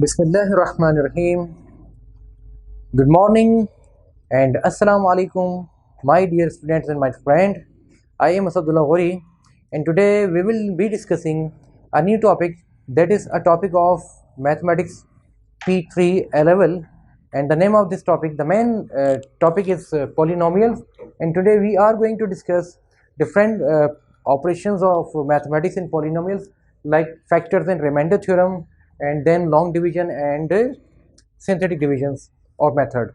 Bismillahirrahmanirrahim. Good morning and Assalamu alaikum, my dear students and my friend. I am Asadullah Ghori, and today we will be discussing a new topic, that is a topic of mathematics P3 A level. And the name of this topic, the main topic is polynomials. And today we are going to discuss different operations of mathematics in polynomials, like factors and remainder theorem, and then long division and synthetic divisions और method.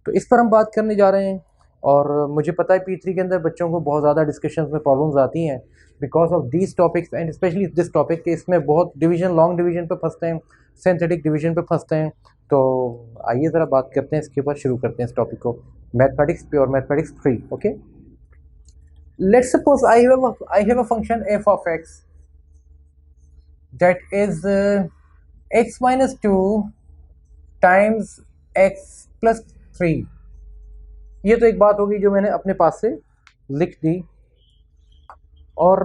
तो इस पर हम बात करने जा रहे हैं। और मुझे पता है P3 के अंदर बच्चों को बहुत ज़्यादा डिस्कशंस में प्रॉब्लम्स आती हैं because of these topics and specially this topic के इसमें बहुत डिवीजन लॉन्ग डिवीजन पे फंसते हैं, सिंथेटिक डिवीजन पे फंसते हैं। तो आइए ज़रा बात करते हैं, इसके ऊपर शुरू करते हैं इस टॉपिक को, mathematics pure mathematics 3। Okay, let's suppose I have a function f of x that is x minus 2 times x plus 3। ये तो एक बात होगी जो मैंने अपने पास से लिख दी, और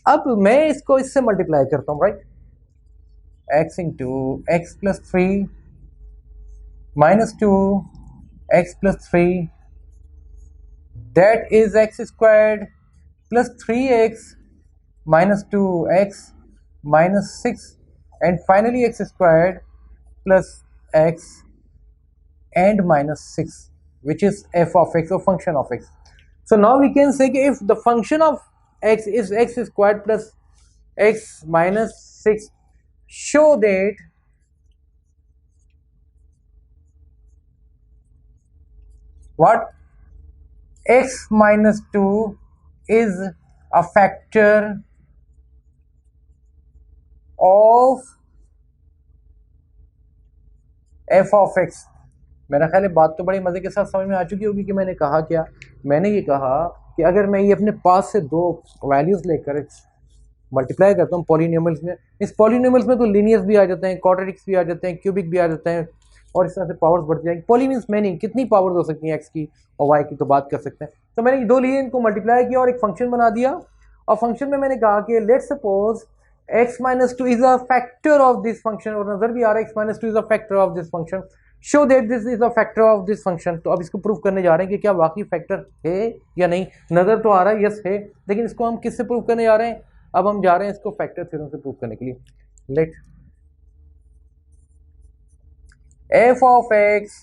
अब मैं इसको इससे मल्टीप्लाई करता हूँ, right. x into x plus 3 minus 2 x plus 3, that is x squared plus 3x minus 2x minus 6 and finally x squared plus x and minus 6, which is f of x or function of x. So now we can say if the function of x is x squared plus x minus 6, show that what x minus 2 is a factor of f of x। मेरा ख्याल है बात तो बड़ी मज़े के साथ समझ में आ चुकी होगी कि मैंने कहा क्या। मैंने ये कहा कि अगर मैं ये अपने पास से दो वैल्यूज़ लेकर मल्टीप्लाई करता हूँ पॉलिनोमियल्स में, इस पॉलिनोमियल्स में तो लीनियर्स भी आ जाते हैं, क्वाड्रेटिक्स भी आ जाते हैं, क्यूबिक भी आ जाते हैं, और इस तरह से पावर्स बढ़ जाएंगी। पॉली मीन्स मैनी, कितनी पावर्स हो सकती हैं एक्स की और वाई की, तो बात कर सकते हैं। तो मैंने ये दो लिए, इनको मल्टीप्लाई किया और एक फंक्शन बना दिया, और फंक्शन में मैंने कहा कि let's suppose x minus 2 is a factor of this function, और नजर भी आ रहा है x minus 2 is a factor of this function, show that this is a factor of this function। तो अब इसको प्रूव करने जा रहे हैं कि क्या वाकई फैक्टर है या नहीं। नजर तो आ रहा है यस है, लेकिन इसको हम किससे प्रूव करने जा रहे हैं? अब हम जा रहे हैं इसको फैक्टर थ्योरम से प्रूव करने के लिए। Let f of x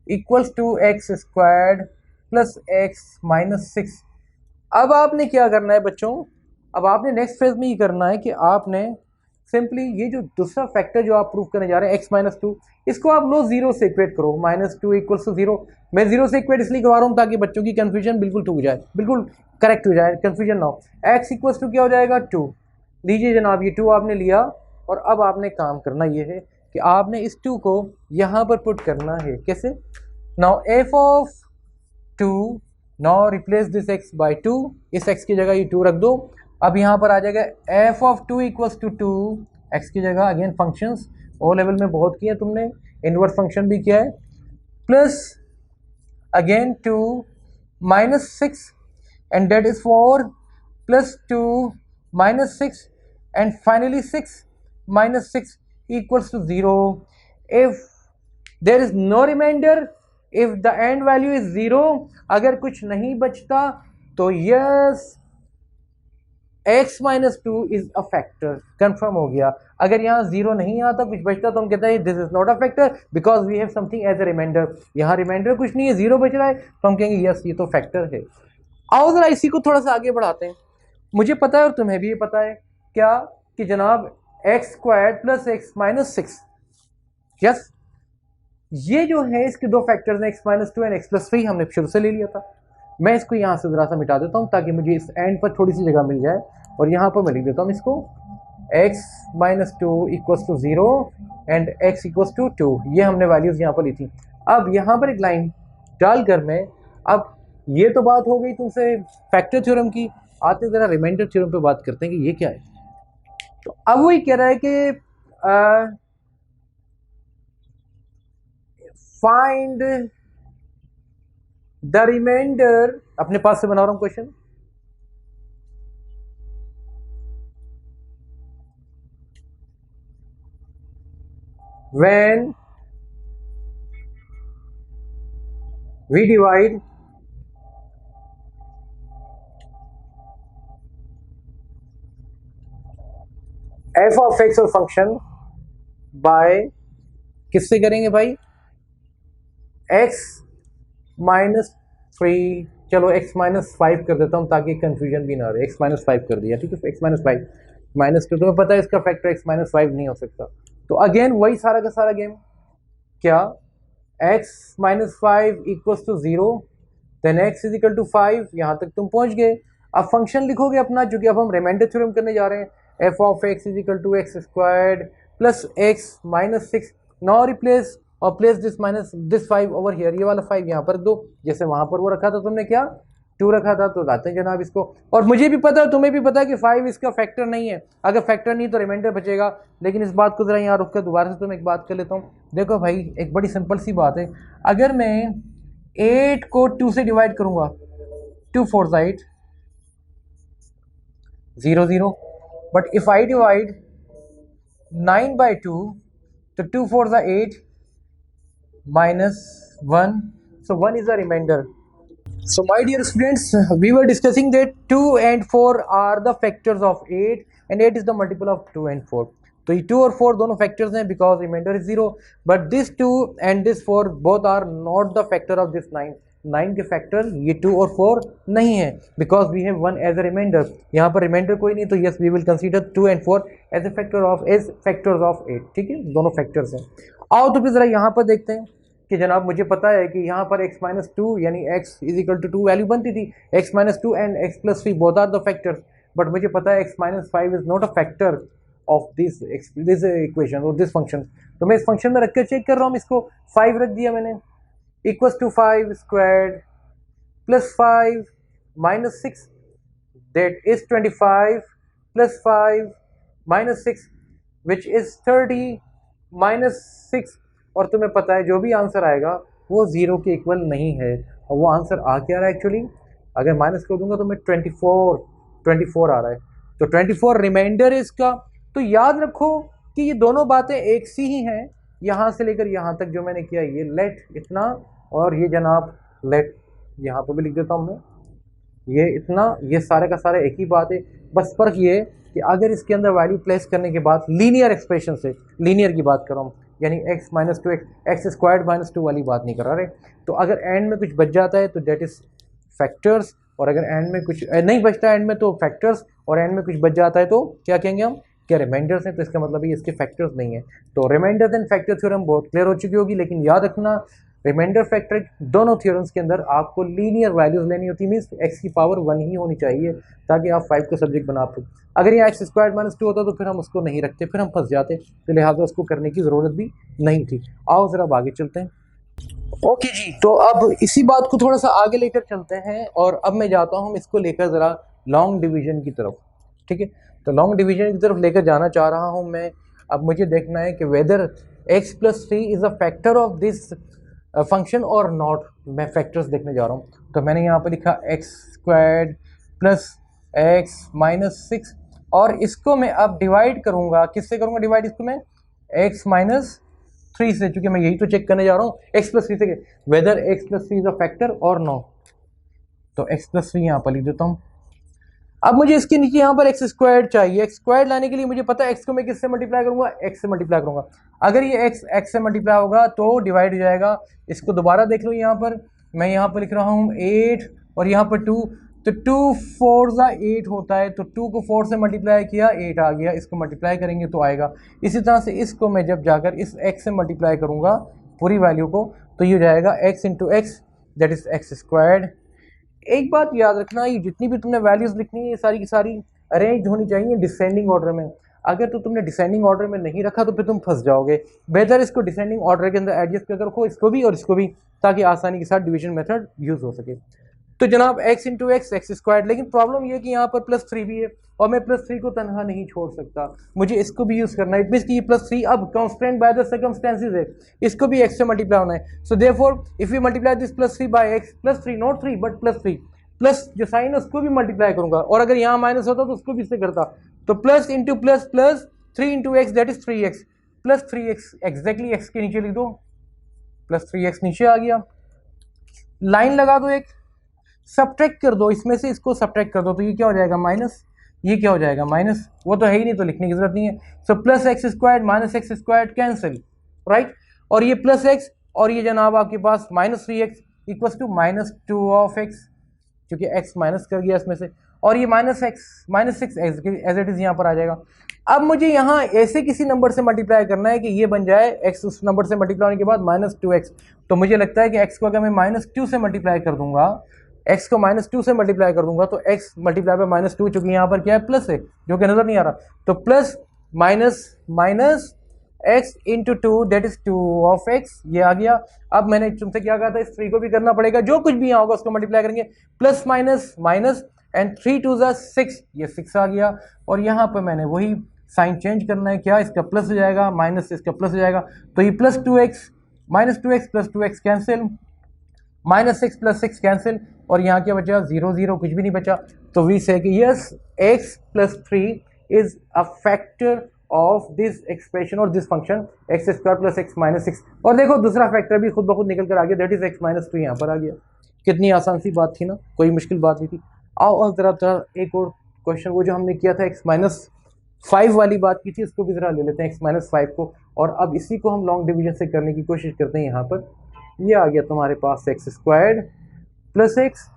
equals to x squared plus x minus 6। अब आपने क्या करना है बच्चों? अब आपने नेक्स्ट फेज में ये करना है कि आपने सिंपली ये जो दूसरा फैक्टर जो आप प्रूव करने जा रहे हैं x माइनस 2, इसको आप लो जीरो से इक्वेट करो। Minus 2 equals to 0। मैं जीरो से इक्वेट इसलिए करवा रहा हूँ ताकि बच्चों की कंफ्यूजन बिल्कुल टूट जाए, बिल्कुल करेक्ट हो जाए, कंफ्यूजन ना हो। x इक्वल्स टू क्या हो जाएगा? 2। लीजिए जनाब, ये 2 आपने लिया, और अब आपने काम करना ये है कि आपने इस 2 को यहाँ पर पुट करना है। कैसे? Now f of 2, now replace this x by 2, इस x की जगह ये 2 रख दो। अब यहाँ पर आ जाएगा f of 2 equals to 2, x की जगह अगेन फंक्शंस ओ लेवल में बहुत किए तुमने, इनवर्स फंक्शन भी किया है, plus again 2 minus 6 and that is 4 plus 2 minus 6 and finally 6 minus 6 equals to 0। If there is no remainder, if the end value is 0, अगर कुछ नहीं बचता तो yes x minus 2 is a factor. Confirm हो गया। अगर यहाँ 0 नहीं आता, कुछ बचता, तो हम कहते हैं this is not a factor because we have something as a remainder. यहाँ रिमाइंडर कुछ नहीं है, 0 बच रहा है, तो हम कहेंगे यस ये तो फैक्टर है। आओ जरा इसी को थोड़ा सा आगे बढ़ाते हैं। मुझे पता है और तुम्हें भी ये पता है क्या कि जनाब x squared plus x minus 6, yes ये जो है इसके दो फैक्टर्स हैं, x minus 2 and x plus 3, हमने शुरू से ले लिया था। मैं इसको यहाँ से ज़रा सा मिटा देता हूँ ताकि मुझे इस एंड पर थोड़ी सी जगह मिल जाए, और यहाँ पर मैं लिख देता हूँ इसको x minus 2 equals to 0 and x equals to 2। ये हमने वैल्यूज़ यहाँ पर ली थी। अब यहाँ पर एक लाइन डालकर मैं, अब ये तो बात हो गई तुमसे फैक्टर थ्योरम की, आते ज़रा रिमाइंडर थ्योरम पे बात करते हैं कि ये क्या है। तो अब वही कह रहा है कि फाइंड द रिमाइंडर, अपने पास से बना रहा हूं question, when we divide f of x और फंक्शन बाय किससे करेंगे भाई, x माइनस थ्री, चलो x माइनस फाइव कर देता हूँ ताकि कंफ्यूजन भी ना रहे, x माइनस फाइव कर दिया, ठीक है, x minus five minus two, तुम्हें पता है इसका फैक्टर x माइनस फाइव नहीं हो सकता। तो अगेन वही सारा का सारा गेम, क्या x minus five equals to zero, then x is equal to five, यहाँ तक तुम पहुँच गए। अब फंक्शन लिखोगे अपना, जो कि अब हम रिमाइंडर थ्योरम करने जा रहे हैं, f of x is equal to x squared plus x minus six. Now replace और place this minus this five over here, ये वाला फाइव यहाँ पर दो, जैसे वहां पर वो रखा था तुमने, क्या टू रखा था, तो लाते हैं जनाब इसको। और मुझे भी पता है, तुम्हें भी पता है कि फाइव इसका फैक्टर नहीं है, अगर फैक्टर नहीं तो रिमाइंडर बचेगा। लेकिन इस बात को जरा यहाँ रुक कर दोबारा से तुम्हें एक बात कर लेता हूँ। देखो भाई, एक बड़ी सिंपल सी बात है, अगर मैं 8 को 2 से डिवाइड करूंगा, 2 4 8 0 0, but if I divide 9 by 2, तो 2 4 8 minus 1, so 1 is a remainder. So my dear students, we were discussing that 2 and 4 are the factors of 8 and 8 is the multiple of 2 and 4. तो ये 2 और 4 दोनों factors हैं because remainder is 0, but this 2 and this 4 both are not the factor of this 9. 9 के factor ये 2 और 4 नहीं है, because we have 1 as a remainder, यहाँ पर रिमाइंडर कोई नहीं, तो yes we will consider 2 and 4 as a factor of as factors of 8, ठीक है, दोनों फैक्टर्स हैं। आओ तो फिर जरा यहाँ पर देखते हैं कि जनाब मुझे पता है कि यहाँ पर x माइनस टू यानी x is equal to 2 value बनती थी, x minus two and x plus three both are the factors, but मुझे पता है x minus five is not a factor of this equation और दिस फंक्शन। तो मैं इस फंक्शन में रख कर चेक कर रहा हूँ, इसको 5 रख दिया मैंने, equals to 5 squared plus 5 minus 6, that is 25 plus 5 minus 6 which is 30 minus 6, और तुम्हें पता है जो भी आंसर आएगा वो जीरो के इक्वल नहीं है, और वो आंसर आ क्या रहा है एक्चुअली, अगर माइनस कर दूंगा तो मैं 24 आ रहा है, तो 24 रिमाइंडर है इसका। तो याद रखो कि ये दोनों बातें एक सी ही हैं, यहाँ से लेकर यहाँ तक जो मैंने किया, ये लेट इतना और ये जनाब लेट, यहाँ पर भी लिख देता हूँ मैं, ये इतना, ये सारे का सारा एक ही बात है, बस फर्क ये कि अगर इसके अंदर वैल्यू प्लेस करने के बाद लीनियर एक्सप्रेशन से, लीनियर की बात कर रहा हूँ, यानी x minus to x squared minus two वाली बात नहीं कर रहे। तो अगर एंड में कुछ बच जाता है तो डेट इज फैक्टर्स, और अगर एंड में कुछ नहीं बचता एंड में तो फैक्टर्स, और एंड में कुछ बच जाता है तो क्या कहेंगे हम, क्या रिमाइंडर्स हैं, तो इसका मतलब ये इसके फैक्टर्स नहीं है। तो रिमाइंडर्स एंड फैक्टर थ्योरम बहुत क्लियर हो चुकी होगी, लेकिन याद रखना रिमाइंडर फैक्टर दोनों थ्योरम्स के अंदर आपको लीनियर वैल्यूज लेनी होती है, मीन्स x की पावर 1 ही होनी चाहिए ताकि आप 5 को सब्जेक्ट बना पाओ। अगर ये एक्स स्क्वायर माइनस टू होता तो फिर हम उसको नहीं रखते, फिर हम फंस जाते, तो लिहाजा उसको करने की ज़रूरत भी नहीं थी। आओ ज़रा आगे चलते हैं। ओके जी, तो अब इसी बात को थोड़ा सा आगे लेकर चलते हैं, और अब मैं जाता हूँ इसको लेकर ज़रा लॉन्ग डिवीजन की तरफ, ठीक है। तो लॉन्ग डिवीजन की तरफ लेकर जाना चाह रहा हूँ मैं। अब मुझे देखना है कि whether x plus three is a factor of this function और नॉट, मैं फैक्टर्स देखने जा रहा हूँ। तो मैंने यहाँ पर लिखा x squared plus x minus six, और इसको मैं अब डिवाइड करूँगा, किससे करूँगा डिवाइड, इसको मैं एक्स माइनस थ्री से, चूँकि मैं यही तो चेक करने जा रहा हूँ एक्स प्लस थ्री से, whether x plus three is a factor और नो। तो एक्स प्लस थ्री यहाँ पर लिख देता हूँ। अब मुझे इसके नीचे यहाँ पर एक्स स्क्वायर्ड चाहिए, एक्स स्क्वायर्ड लाने के लिए मुझे पता है एक्स को मैं किससे मल्टीप्लाई करूँगा, एक्स से मल्टीप्लाई करूँगा। अगर ये एक्स से मल्टीप्लाई होगा तो डिवाइड हो जाएगा। इसको दोबारा देख लो, यहाँ पर मैं यहाँ पर लिख रहा हूँ 8 और यहाँ पर 2, तो 2 4 8 होता है, तो 2 को 4 से मल्टीप्लाई किया 8 आ गया, इसको मल्टीप्लाई करेंगे तो आएगा। इसी तरह से इसको मैं जब जाकर इस x से मल्टीप्लाई करूँगा पूरी वैल्यू को, तो ये हो जाएगा x into x, that is x squared. एक बात याद रखना, ये जितनी भी तुमने वैल्यूज लिखनी है ये सारी की सारी अरेंज होनी चाहिए डिसेंडिंग ऑर्डर में। अगर तो तुमने डिसेंडिंग ऑर्डर में नहीं रखा तो फिर तुम फंस जाओगे। बेहतर इसको डिसेंडिंग ऑर्डर के अंदर एडजस्ट करके रखो, इसको भी और इसको भी, ताकि आसानी के साथ डिवीजन मेथड यूज हो सके। तो जनाब x into x x squared, लेकिन प्रॉब्लम ये है कि यहाँ पर प्लस थ्री भी है और मैं प्लस थ्री को तनहा नहीं छोड़ सकता, मुझे इसको भी यूज़ करना है। इट मीन्स कि ये प्लस थ्री अब कॉन्स्टेंट बाय द सर्कमस्टेंसेस है, इसको भी x से मल्टीप्लाई होना है। So therefore if you multiply this plus three by x, plus three not three but plus three, plus जो साइन है उसको भी मल्टीप्लाई करूंगा, और अगर यहाँ माइनस होता तो उसको भी इससे करता, तो plus into plus plus 3 into x that is 3x, plus 3x exactly x के नीचे लिख दो, प्लस 3x नीचे आ गया, लाइन लगा दो, एक सब्ट्रैक्ट कर दो, इसमें से इसको सब्ट्रैक्ट कर दो, तो ये क्या हो जाएगा माइनस, ये क्या हो जाएगा माइनस, वो तो है ही नहीं तो लिखने की जरूरत नहीं है। So plus x square minus x square cancel, right, और ये प्लस एक्स और ये जनाब आपके पास minus 3x equals to minus 2 of x, क्योंकि x माइनस कर गया इसमें से, और ये minus x minus 6 as it is यहाँ पर आ जाएगा। अब मुझे यहाँ ऐसे किसी नंबर से मल्टीप्लाई करना है कि ये बन जाए x उस नंबर से मल्टीप्लाई होने के बाद माइनस 2x, तो मुझे लगता है कि x को अगर मैं माइनस 2 से मल्टीप्लाई कर दूंगा, x को माइनस 2 से मल्टीप्लाई कर दूंगा तो x मल्टीप्लाई बाय माइनस 2, चूंकि यहाँ पर क्या है प्लस है जो कि नजर नहीं आ रहा, तो plus minus minus x into 2 that is 2 of x, ये आ गया। अब मैंने तुमसे क्या कहा था, इस 3 को भी करना पड़ेगा, जो कुछ भी यहाँ होगा उसको मल्टीप्लाई करेंगे, प्लस माइनस माइनस एंड 3 2 ज़ा 6, ये 6 आ गया, और यहाँ पर मैंने वही साइन चेंज करना है, क्या इसका प्लस हो जाएगा, माइनस इसका प्लस हो जाएगा, तो ये plus 2x minus 2x plus 2x cancel, minus 6 plus 6 cancel, और यहाँ क्या बचा 0 0, कुछ भी नहीं बचा, तो वी से कि yes x plus 3 is a factor of this expression और this function x square plus x minus 6, और देखो दूसरा फैक्टर भी खुद ब खुद निकल कर आ गया, दैट इज एक्स माइनस 2 यहाँ पर आ गया। कितनी आसान सी बात थी ना, कोई मुश्किल बात नहीं थी। आओ और जरा एक और क्वेश्चन, वो जो हमने किया था एक्स माइनस 5 वाली बात की थी, उसको भी जरा ले लेते हैं एक्स माइनस 5 को, और अब इसी को हम लॉन्ग डिवीजन से करने की कोशिश करते हैं। यहाँ पर ये आ गया तुम्हारे पास x squared plus x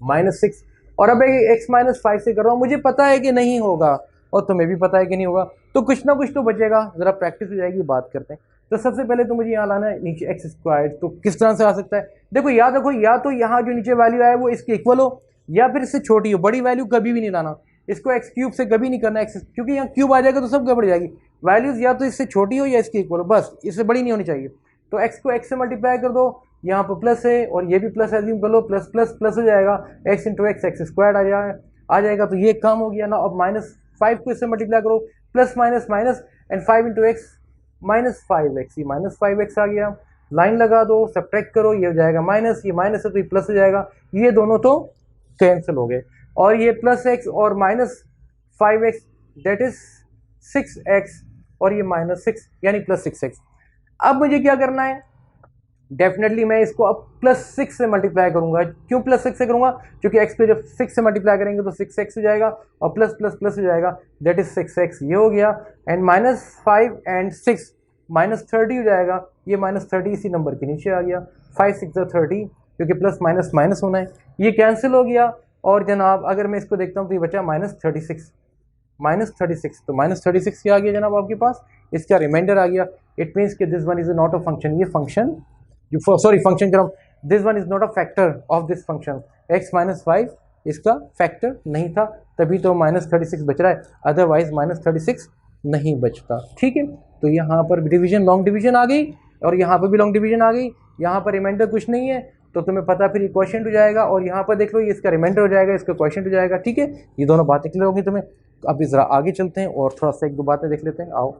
minus 6, और अब एक्स माइनस 5 से कर रहा हूँ, मुझे पता है कि नहीं होगा और तुम्हें भी पता है कि नहीं होगा, तो कुछ ना कुछ तो बचेगा, जरा प्रैक्टिस हो जाएगी, बात करते हैं। तो सबसे पहले तो मुझे यहाँ लाना है नीचे एक्स स्क्वायर, तो किस तरह से आ सकता है, देखो या तो यहाँ जो नीचे वैल्यू आए वो इसके इक्वल हो या फिर इससे छोटी हो, बड़ी वैल्यू कभी भी नहीं लाना, इसको एक्स क्यूब से कभी नहीं करना, एक्स क्योंकि यहाँ क्यूब आ जाएगा तो सब गड़बड़ जाएगी, वैल्यूज या तो इससे छोटी हो या इसके इक्वल हो, बस इससे बड़ी नहीं होनी चाहिए। तो एक्स को एक्स से मल्टीप्लाई कर दो, यहाँ पर प्लस है और ये भी प्लस एज्यूम कर लो, प्लस प्लस प्लस हो जाएगा, x into x x square आ जाएगा, तो ये काम हो गया ना। अब माइनस 5 को इससे मल्टीप्लाई करो, plus minus minus and 5 into x minus 5x, ये माइनस 5x आ गया, लाइन लगा दो, सब्ट्रैक्ट करो, ये हो जाएगा माइनस, ये माइनस है तो ये प्लस हो जाएगा, ये दोनों तो कैंसिल हो गए, और ये प्लस एक्स और minus 5x that is 6x, और ये माइनस 6 यानी प्लस 6x। अब मुझे क्या करना है, डेफिनेटली मैं इसको अब प्लस 6 से मल्टीप्लाई करूंगा, क्यों प्लस 6 से करूंगा, क्योंकि x पे जब 6 से मल्टीप्लाई करेंगे तो 6x हो जाएगा और प्लस प्लस प्लस हो जाएगा, दैट इज 6x, ये हो गया, एंड माइनस 5 एंड 6 माइनस 30 हो जाएगा, ये माइनस 30 इसी नंबर के नीचे आ गया, 5 6 30, क्योंकि प्लस माइनस माइनस होना है, ये कैंसिल हो गया, और जनाब अगर मैं इसको देखता हूँ तो ये बचा माइनस 36, तो माइनस 36 क्या आ गया जनाब आपके पास, इसका रिमाइंडर आ गया, इट मीन्स कि this one is not a function, ये फंक्शन फंक्शन करो, this one is not a factor of this function, x minus 5 इसका फैक्टर नहीं था, तभी तो माइनस 36 बच रहा है, अदरवाइज माइनस 36 नहीं बचता, ठीक है। तो यहाँ पर डिवीजन लॉन्ग डिवीजन आ गई, और यहाँ पर भी लॉन्ग डिवीजन आ गई, यहाँ पर रिमाइंडर कुछ नहीं है तो तुम्हें पता, फिर ये क्वेश्चन हो जाएगा, और यहाँ पर देख लो ये इसका रिमाइंडर हो जाएगा, इसका क्वेश्चन हो जाएगा, ठीक है। ये दोनों बातें क्लियर होगी तुम्हें। अब जरा आगे चलते हैं और थोड़ा सा एक दो बातें देख लेते हैं, आओ।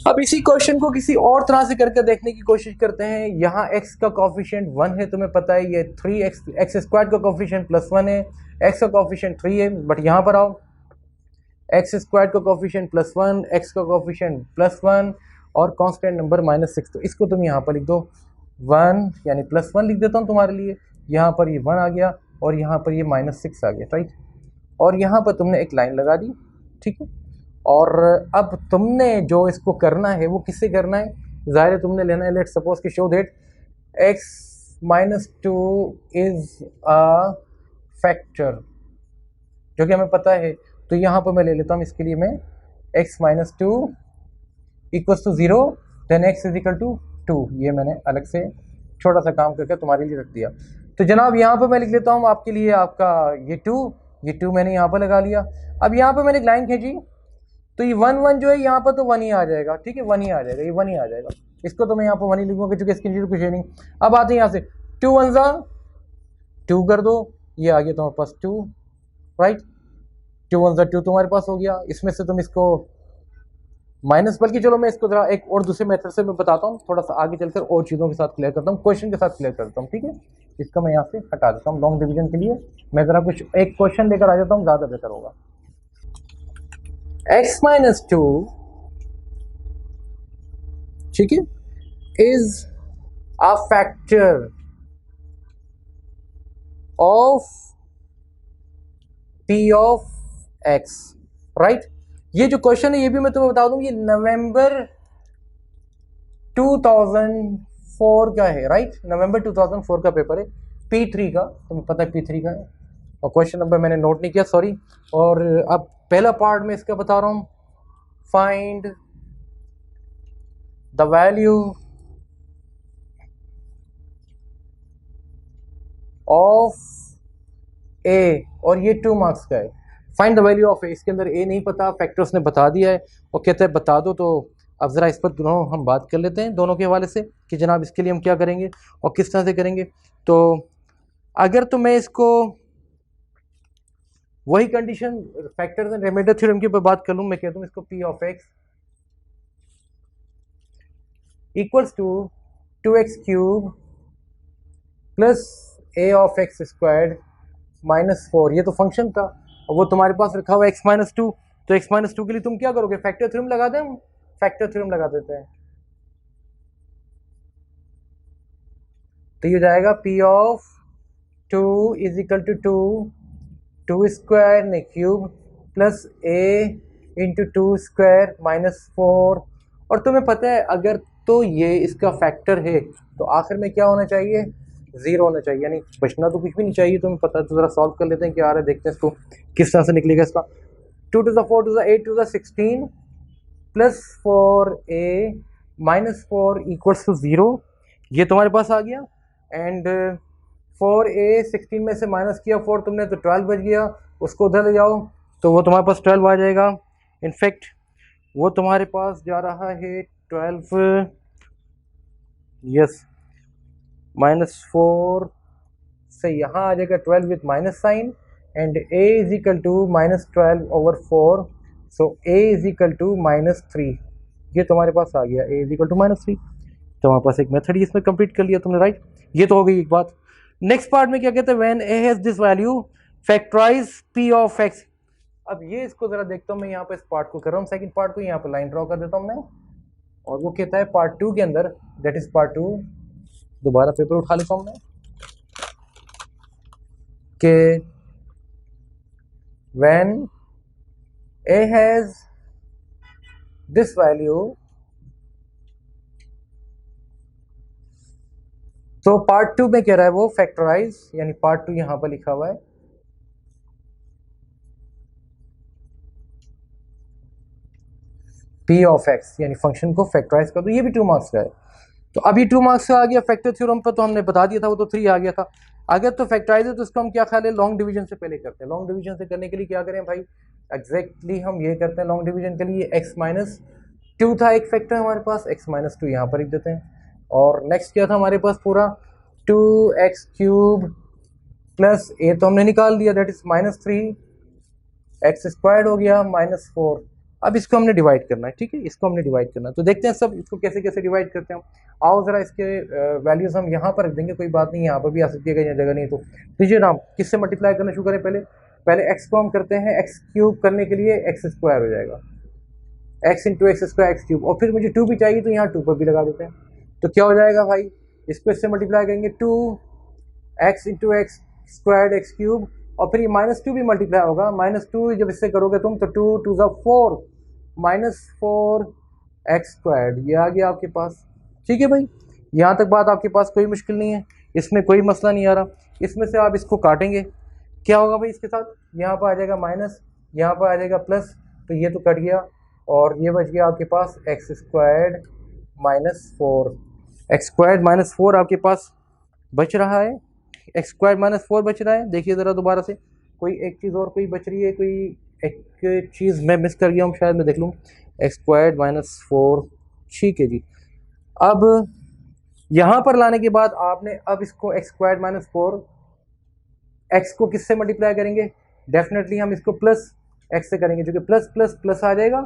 अब इसी क्वेश्चन को किसी और तरह से करके देखने की कोशिश करते हैं। यहाँ x का कोफिशिएंट 1 है, तुम्हें पता है, ये 3x स्क्वायर का कोफिशिएंट प्लस 1 है, x का कोफिशिएंट 3 है, बट यहाँ पर आओ, एक्स स्क्वायर का कोफिशिएंट प्लस 1, एक्स का कोफिशिएंट प्लस 1 और कांस्टेंट नंबर माइनस 6, तो इसको तुम यहाँ पर लिख दो 1, यानी प्लस 1 लिख देता हूँ तुम्हारे लिए, यहाँ पर ये 1 आ गया और यहाँ पर ये माइनस 6 आ गया, राइट, और यहाँ पर तुमने एक लाइन लगा दी, ठीक है। और अब तुमने जो इसको करना है वो किससे करना है, ज़ाहिर है तुमने लेना है, लेट सपोज कि show that x minus 2 is a factor, जो कि हमें पता है, तो यहाँ पर मैं ले लेता हूँ इसके लिए मैं x minus 2 equals to 0 then x is equal to 2, ये मैंने अलग से छोटा सा काम करके तुम्हारे लिए रख दिया। तो जनाब यहाँ पर मैं लिख लेता हूँ आपके लिए, आपका ये 2 मैंने यहाँ पर लगा लिया। अब यहाँ पर मैंने एक लाइन खींची, तो ये 1 1 जो है यहाँ पर तो 1 ही आ जाएगा, ठीक है, 1 ही आ जाएगा, ये 1 ही आ जाएगा, इसको तो मैं यहाँ पर 1 ही लिखूंगा क्योंकि इसके नीचे कुछ है नहीं। अब आते हैं यहाँ से 2 1 ज़ा 2 कर दो, ये आ गया तुम्हारे पास 2, राइट, 2 1 ज़ा 2 तुम्हारे पास हो गया। इसमें से तुम इसको माइनस, बल्कि चलो मैं इसको जरा एक और दूसरे मेथड से मैं बताता हूँ, थोड़ा सा आगे चलकर और चीज़ों के साथ क्लियर करता हूँ, क्वेश्चन के साथ क्लियर करता हूँ, ठीक है। इसका मैं यहाँ से हटा देता हूँ, लॉन्ग डिवीजन के लिए मैं जरा कुछ एक क्वेश्चन लेकर आ जाता हूँ, ज़्यादा बेहतर होगा। x माइनस 2 ठीक है, is a factor of P of x, right. ये जो क्वेश्चन है ये भी मैं तुम्हें बता दूं, ये नवंबर 2004 का है, राइट। नवंबर 2004 का पेपर है, P3 का, तुम्हें पता है P3 का है। और क्वेश्चन नंबर मैंने नोट नहीं किया, सॉरी। और अब पहला पार्ट में इसका बता रहा हूं, फाइंड द वैल्यू ऑफ ए, और ये 2 मार्क्स का है। फाइंड द वैल्यू ऑफ ए, इसके अंदर ए नहीं पता, फैक्टर्स ने बता दिया है और कहते हैं बता दो। तो अब ज़रा इस पर दोनों हम बात कर लेते हैं, दोनों के हवाले से, कि जनाब इसके लिए हम क्या करेंगे और किस तरह से करेंगे। तो अगर तो मैं इसको वही condition factors and remainder theorem के ऊपर बात कर लूँ, मैं कहता हूँ इसको P of x equals to 2x cube plus a of x squared -4, ये तो फंक्शन था और वो तुम्हारे पास रखा हुआ x-2। तो x-2 के लिए तुम क्या करोगे, फैक्टर थ्योरम लगा दें, हम फैक्टर थ्योरम लगा देते हैं। तो ये जाएगा p of 2 is equal to 2 square ने cube plus a into 2 square -4। और तुम्हें पता है अगर तो ये इसका फैक्टर है तो आखिर में क्या होना चाहिए, 0 होना चाहिए, यानी बचना तो कुछ भी नहीं चाहिए। तुम्हें पता है, तो ज़रा सॉल्व कर लेते हैं क्या आ रहा है, देखते हैं इसको किस तरह से निकलेगा इसका। 2 to the 4 to the 8 to the 16 plus 4a -4 equals to 0, ये तुम्हारे पास आ गया। एंड 4a 16 में से माइनस किया 4 तुमने, तो 12 बच गया, उसको उधर ले जाओ तो वो तुम्हारे पास 12 आ जाएगा। इनफैक्ट वो तुम्हारे पास जा रहा है 12, यस, -4 से यहाँ आ जाएगा 12 with minus sign, and a is equal to -12/4, so a is equal to -3, ये तुम्हारे पास आ गया, a इज इक्वल टू -3। तुम्हारे पास एक मेथड इसमें कंप्लीट कर लिया तुमने, राइट। ये तो हो गई एक बात। नेक्स्ट पार्ट में क्या कहते हैं, when a has this value factorise p of x। अब ये इसको जरा देखता हूँ मैं, यहाँ पे इस पार्ट को कर रहा हूँ, सेकंड पार्ट को यहाँ पे लाइन ड्रॉ कर देता हूँ मैं। और वो कहता है पार्ट 2 के अंदर, दैट इज पार्ट 2, दोबारा पेपर उठा लेता हूँ मैं, कि when a has this value, तो पार्ट 2 में कह रहा है वो फैक्टराइज, यानी पार्ट 2 यहां पर लिखा हुआ है, p ऑफ x, यानी फंक्शन को फैक्टराइज कर दो। ये भी 2 मार्क्स का है। तो अभी 2 मार्क्स का आ गया। फैक्टर थ्योरम पर तो हमने बता दिया था, वो तो 3 आ गया था। अगर तो फैक्टराइज है तो उसको हम क्या ख्याल है, लॉन्ग डिवीजन से पहले करते हैं। लॉन्ग डिवीजन से करने के लिए क्या करें भाई, एग्जैक्टली हम ये करते हैं लॉन्ग डिवीजन के लिए, x-2 था एक फैक्टर हमारे पास, x-2 यहाँ पर लिख देते हैं। और नेक्स्ट क्या था हमारे पास, पूरा 2x³ प्लस a तो हमने निकाल दिया, दैट इज -3, x² हो गया -4। अब इसको हमने डिवाइड करना है, ठीक है, इसको हमने डिवाइड करना है। तो देखते हैं सब इसको कैसे कैसे डिवाइड करते हैं। आओ ज़रा इसके वैल्यूज़ हम यहाँ पर रख देंगे, कोई बात नहीं, यहाँ पर भी आ सकती है, कहीं जगह नहीं तो लीजिए ना, किससे मल्टीप्लाई करना शुरू करें, पहले x को हम करते हैं, x³ करने के लिए x² हो जाएगा, x इंटू x² x³, और फिर मुझे 2 भी चाहिए तो यहाँ 2 पर भी लगा देते हैं। तो क्या हो जाएगा भाई, इसको इससे मल्टीप्लाई करेंगे, 2x इंटू x² x³, और फिर ये -2 भी मल्टीप्लाई होगा, -2 जब इससे करोगे तुम तो 2 2 ज़ा 4, -4 x², ये आ गया आपके पास। ठीक है भाई, यहाँ तक बात आपके पास कोई मुश्किल नहीं है, इसमें कोई मसला नहीं आ रहा। इसमें से आप इसको काटेंगे, क्या होगा भाई इसके साथ, यहाँ पर आ जाएगा माइनस, यहाँ पर आ जाएगा प्लस, तो ये तो कट गया और ये बच गया आपके पास x² -4, x² -4 आपके पास बच रहा है, x² -4 बच रहा है। देखिए ज़रा दोबारा से, कोई एक चीज़ और कोई बच रही है, कोई एक चीज़ मैं मिस कर गया हूँ शायद, मैं देख लूँ, x² -4, ठीक है जी। अब यहाँ पर लाने के बाद आपने अब इसको x² -4, x को किससे मल्टीप्लाई करेंगे, डेफिनेटली हम इसको प्लस x से करेंगे, जो कि प्लस प्लस प्लस आ जाएगा,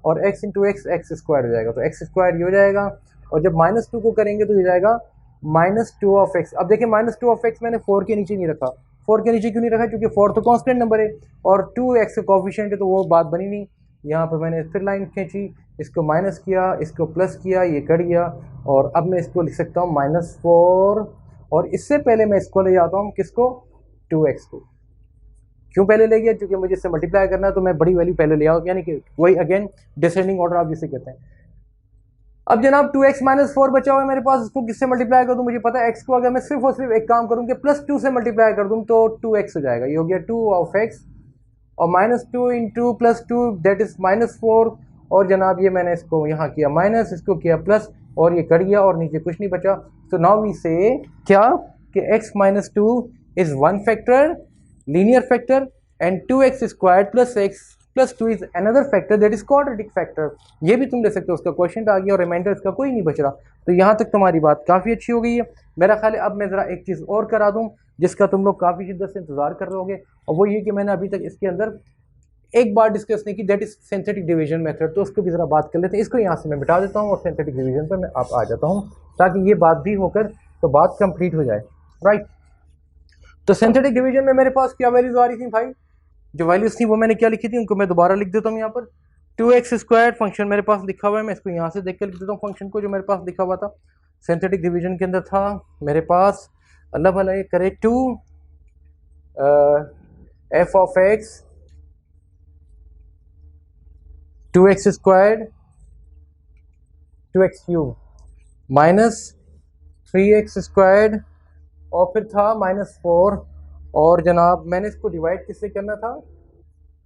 और x इंटू एक्स x² हो जाएगा, तो x² ये हो जाएगा। और जब -2 को करेंगे तो ये जाएगा -2 ऑफ x। अब देखिए -2 ऑफ x मैंने 4 के नीचे नहीं रखा, 4 के नीचे क्यों नहीं रखा, क्योंकि 4 तो कांस्टेंट नंबर है और 2x का कोफिशिएंट है, तो वो बात बनी नहीं। यहाँ पर मैंने फिर लाइन खींची, इसको माइनस किया, इसको प्लस किया, ये कट गया, और अब मैं इसको लिख सकता हूँ -4, और इससे पहले मैं इसको ले जाता हूँ किसको, 2x को। क्यों पहले ले गया, क्योंकि मुझे इससे मल्टीप्लाई करना है, तो मैं बड़ी वैल्यू पहले ले आऊँ, यानी कि वही अगेन डिसेंडिंग ऑर्डर आप जिसे कहते हैं। अब जनाब 2x - 4 बचा हुआ है मेरे पास, इसको किससे मल्टीप्लाई कर दूं, मुझे पता है x को अगर मैं सिर्फ और सिर्फ एक काम करूं कि +2 से मल्टीप्लाई कर दूं तो 2x हो जाएगा, ये हो गया 2 x, और -2 × +2 दैट इज -4, और जनाब ये मैंने इसको यहाँ किया माइनस, इसको किया प्लस, और ये कट गया और नीचे कुछ नहीं बचा। तो नाउ वी से क्या कि x - 2 is one factor, linear factor, and 2x² + x + 2 is another factor that is quadratic factor. ये भी तुम ले सकते हो, उसका क्वेश्चन आ गया और रिमाइंडर इसका कोई नहीं बच रहा। तो यहाँ तक तुम्हारी बात काफ़ी अच्छी हो गई है। मेरा ख्याल है अब मैं ज़रा एक चीज़ और करा दूँ जिसका तुम लोग काफ़ी शिद्दत से इंतजार कर रहे होगे, और वो ये कि मैंने अभी तक इसके अंदर एक बार डिस्कस नहीं की, that is synthetic division method. तो उसको भी ज़रा बात कर लेते हैं। इसको यहाँ से मैं मिटा देता हूँ और सिंथेटिक डिवीजन पर मैं आप आ जाता हूँ, ताकि ये बात भी होकर तो बात कंप्लीट हो जाए, राइट। तो सिंथेटिक डिवीजन में मेरे पास क्या वैल्यूज आ रही थी भाई, जो वैल्यूज थी वो मैंने क्या लिखी थी, उनको मैं दोबारा लिख देता हूँ यहाँ पर। 2x² फंक्शन मेरे पास लिखा हुआ है, मैं इसको यहाँ से देख कर लिख देता हूँ फंक्शन को जो मेरे पास लिखा हुआ था सिंथेटिक डिवीजन के अंदर था मेरे पास। अल्लाह भला ये करे, 2 f(x) 2x² 2x³ -3x², और फिर था -4, और जनाब मैंने इसको डिवाइड किससे करना था,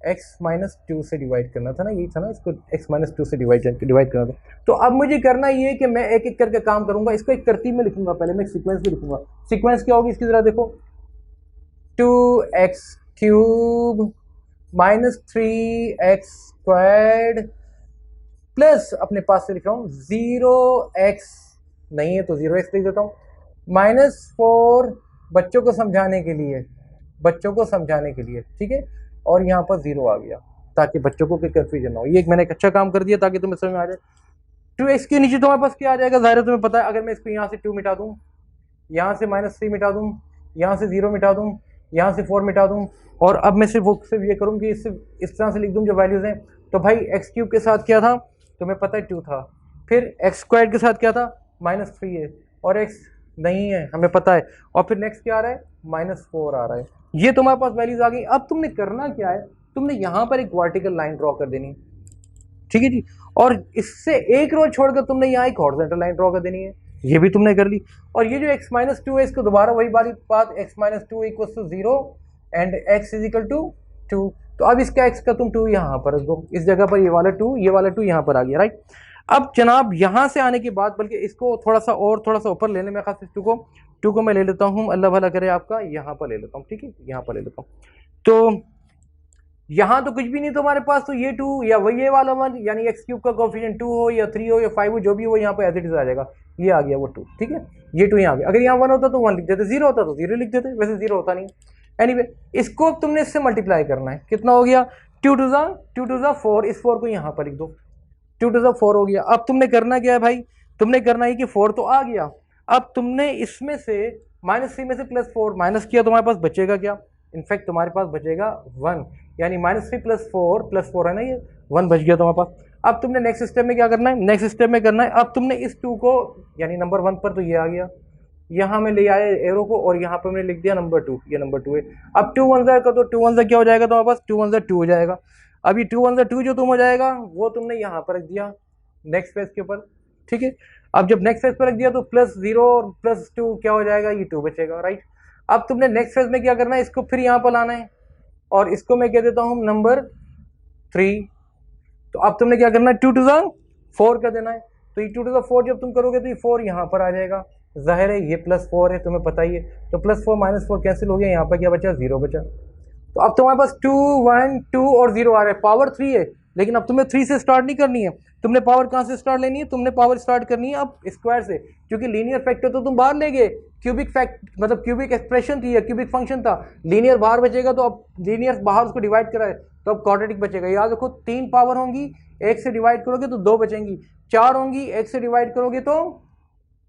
x - 2 से डिवाइड करना था ना, यही था ना, इसको x - 2 से डिवाइड करना था। तो अब मुझे करना ये कि मैं एक एक करके काम करूंगा, इसको एक तरतीब में लिखूंगा, पहले मैं एक सीक्वेंस भी लिखूंगा। सीक्वेंस क्या होगी इसकी जरा देखो, 2x³ -3x² प्लस अपने पास से लिख रहा हूँ 0x, नहीं है तो 0x लिख देता हूँ, -4 बच्चों को समझाने के लिए, ठीक है, और यहाँ पर 0 आ गया ताकि बच्चों को कोई कंफ्यूजन ना हो। ये मैंने एक अच्छा काम कर दिया ताकि तुम्हें समझ में आ जाए। 2x के नीचे तुम्हारे पास क्या आ जाएगा, ज़ाहिर है तुम्हें पता है, अगर मैं इसको यहाँ से 2 मिटा दूँ, यहाँ से -3 मिटा दूँ, यहाँ से 0 मिटा दूँ, यहाँ से 4 मिटा दूँ, और अब मैं सिर्फ ये करूँ कि इस तरह से लिख दूँ जो वैल्यूज़ हैं। तो भाई x³ के साथ क्या था, तुम्हें पता है 2 था, फिर x² के साथ क्या था, -3 है, और x नहीं है हमें पता है, और फिर नेक्स्ट क्या आ रहा है, -4 आ रहा है। ये तुम्हारे पास वैल्यूज आ गई। अब तुमने करना क्या है, तुमने यहाँ पर एक वर्टिकल लाइन ड्रॉ कर देनी है, ठीक है जी, और इससे एक रो छोड़कर तुमने यहाँ एक हॉरिजॉन्टल लाइन ड्रॉ कर देनी है, ये भी तुमने कर ली। और ये जो x - 2 है, इसको दोबारा वही वाली बात, x - 2 = 0 एंड x = 2। तो अब इसका x का तुम 2 यहाँ पर रख दो, इस जगह पर ये वाला 2 यहाँ पर आ गया, राइट। अब जनाब यहाँ से आने के बाद, बल्कि इसको थोड़ा सा ऊपर लेने में, खास 2 को मैं ले लेता हूँ, अल्लाह भला करे आपका, यहाँ पर ले लेता हूँ, ठीक है, यहाँ पर ले लेता हूँ। तो यहाँ तो कुछ भी नहीं तुम्हारे पास, तो ये 2 या वही ये वाला 1, यानी x³ का कोएफिशिएंट 2 हो या 3 हो या 5 हो, जो भी हो, यहाँ पे एज इट इज आ जाएगा, ये आ गया वो 2, ठीक है, ये 2 यहाँ आ गया। अगर यहाँ 1 होता तो 1 लिख देते, 0 होता तो 0 लिख देते, वैसे 0 होता नहीं। एनीवे, इसको तुमने इससे मल्टीप्लाई करना है, कितना हो गया, 2 2 4, इस 4 को यहाँ पर लिख दो, 2 2 4 हो गया। अब तुमने करना क्या है भाई, तुमने करना है कि 4 तो आ गया, अब तुमने इसमें से -3 में से +4 माइनस किया, तुम्हारे पास बचेगा क्या, इनफैक्ट तुम्हारे पास बचेगा 1, यानी -3 + 4 है ना, ये 1 बच गया तुम्हारे पास। अब तुमने नेक्स्ट स्टेप में क्या करना है, नेक्स्ट स्टेप में करना है, अब तुमने इस 2 को, यानी नंबर 1 पर तो ये आ गया, यहाँ में ले आए एरो को, और यहाँ पर मैंने लिख दिया नंबर 2, ये नंबर 2 है। अब 2 1 का तो 2 1 क्या हो जाएगा तुम्हारे पास, 2 1 2 हो जाएगा। अब ये 2 1 2 जो तुम हो जाएगा वो तुमने यहाँ पर रख दिया नेक्स्ट पेज के ऊपर, ठीक है। अब जब नेक्स्ट पेज पर रख दिया तो +0 और +2 क्या हो जाएगा, ये 2 बचेगा, राइट। अब तुमने नेक्स्ट फेज में क्या करना है, इसको फिर यहाँ पर लाना है, और इसको मैं कह देता हूँ नंबर 3। तो अब तुमने क्या करना है, 2 2 4 कर देना है। तो ये 2 2 4 जब तुम करोगे तो ये 4 यहाँ पर आ जाएगा, जाहिर है ये +4 है, तुम्हें पता ही है। तो +4 -4 कैंसिल हो गया, यहाँ पर क्या बचा, 0 बचा। तो अब तुम्हारे पास 2 1 2 और 0 आ रहा है, पावर 3 है, लेकिन अब तुम्हें 3 से स्टार्ट नहीं करनी है, तुमने पावर कहाँ से स्टार्ट लेनी है, तुमने पावर स्टार्ट करनी है अब स्क्वायर से, क्योंकि लीनियर फैक्टर तो तुम बाहर ले गए, क्यूबिक फैक्ट मतलब क्यूबिक एक्सप्रेशन थी या क्यूबिक फंक्शन था, लीनियर बाहर बचेगा, तो अब लीनियर बाहर उसको डिवाइड करा है, तो अब क्वाड्रेटिक बचेगा। याद रखो 3 पावर होंगी, 1 से डिवाइड करोगे तो 2 बचेंगी, 4 होंगी, 1 से डिवाइड करोगे तो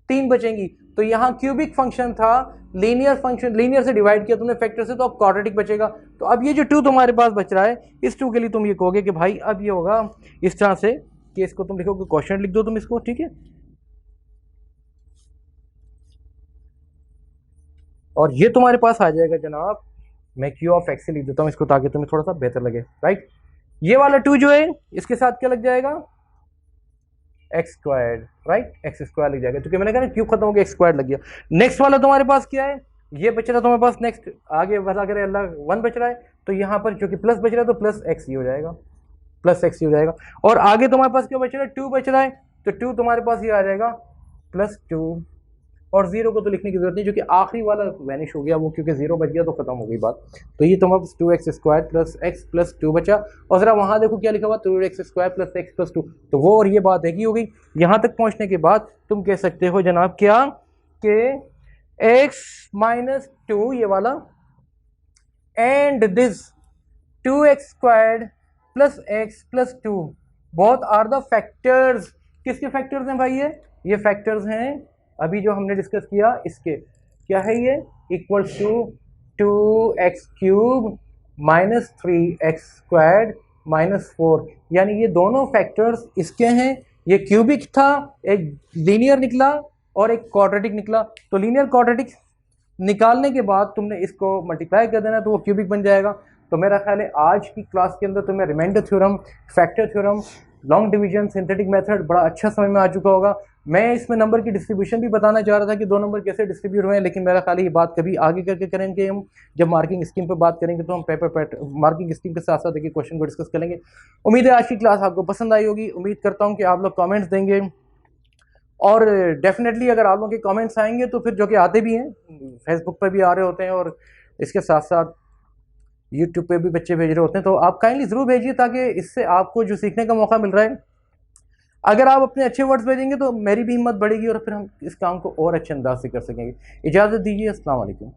3 बचेंगी। तो यहाँ क्यूबिक फंक्शन था, लीनियर फंक्शन, लीनियर से डिवाइड किया तुमने फैक्टर से, तो अब क्वाड्रेटिक बचेगा। तो अब ये जो 2 तुम्हारे पास बच रहा है, इस 2 के लिए तुम ये कहोगे कि भाई अब ये होगा इस तरह से कि इसको तुम लिखोगे, क्वेश्चन लिख दो तुम इसको, ठीक है। और ये तुम्हारे पास आ जाएगा जनाब, मैं क्यू ऑफ एक्स से लिख देता हूँ इसको ताकि तुम्हें थोड़ा सा बेहतर लगे, राइट। ये वाला 2 जो है इसके साथ क्या लग जाएगा, x squared, right, x square लग जाएगा, क्योंकि मैंने कहा ना क्यूब खत्म हो गया, एक्स स्क्वायर लग गया। नेक्स्ट वाला तुम्हारे पास क्या है, ये बच रहा है तुम्हारे पास, नेक्स्ट आगे बढ़ा करे अल्लाह 1 बच रहा है, तो यहाँ पर जो कि प्लस बच रहा है तो प्लस एक्स ही हो जाएगा, प्लस एक्स ही हो जाएगा। और आगे तुम्हारे पास क्या बच रहा है, 2 बच रहा है, तो 2 तुम्हारे पास ये आ जाएगा +2, और 0 को तो लिखने की जरूरत नहीं, जो कि आखिरी वाला वैनिश हो गया वो, क्योंकि 0 बच गया तो खत्म हो गई बात। तो ये तुम्हारे पास 2x square plus x plus 2 बचा, और जरा वहाँ देखो क्या लिखा हुआ, 2x square plus x plus 2, तो वो और ये बात है कि हो गई। यहाँ तक पहुँचने के बाद तुम कह सकते हो जनाब क्या, कि x माइनस 2 ये वाला, and this 2x squared plus x plus 2 both are the factors. किसके फैक्टर्स हैं भाई, ये फैक्टर्स हैं अभी जो हमने डिस्कस किया इसके। क्या है ये, equals to 2x cube minus 3x squared minus 4, यानी ये दोनों फैक्टर्स इसके हैं। ये क्यूबिक था, एक लीनियर निकला और एक क्वाड्रेटिक निकला। तो लीनियर क्वाड्रेटिक निकालने के बाद तुमने इसको मल्टीप्लाई कर देना तो वो क्यूबिक बन जाएगा। तो मेरा ख्याल है आज की क्लास के अंदर तुम्हें remainder theorem, factor theorem, long division, synthetic method बड़ा अच्छा समझ में आ चुका होगा। मैं इसमें नंबर की डिस्ट्रीब्यूशन भी बताना चाह रहा था कि 2 नंबर कैसे डिस्ट्रीब्यूट हुए हैं, लेकिन मेरा ख्याल है ये बात कभी आगे करके करेंगे हम, जब मार्किंग स्कीम पे बात करेंगे तो हम पेपर मार्किंग स्कीम के साथ साथ देखिए क्वेश्चन को डिस्कस करेंगे। उम्मीद है आज की क्लास आपको पसंद आई होगी, उम्मीद करता हूँ कि आप लोग कमेंट्स देंगे, और डेफिनेटली अगर आप लोगों के कमेंट्स आएंगे तो फिर जो कि आते भी हैं, फेसबुक पर भी आ रहे होते हैं और इसके साथ साथ यूट्यूब पे भी बच्चे भेज रहे होते हैं, तो आप काइंडली ज़रूर भेजिए ताकि इससे आपको जो सीखने का मौका मिल रहा है, अगर आप अपने अच्छे वर्ड्स भेजेंगे तो मेरी भी हिम्मत बढ़ेगी और फिर हम इस काम को और अच्छे अंदाज से कर सकेंगे। इजाज़त दीजिए, अस्सलाम वालेकुम।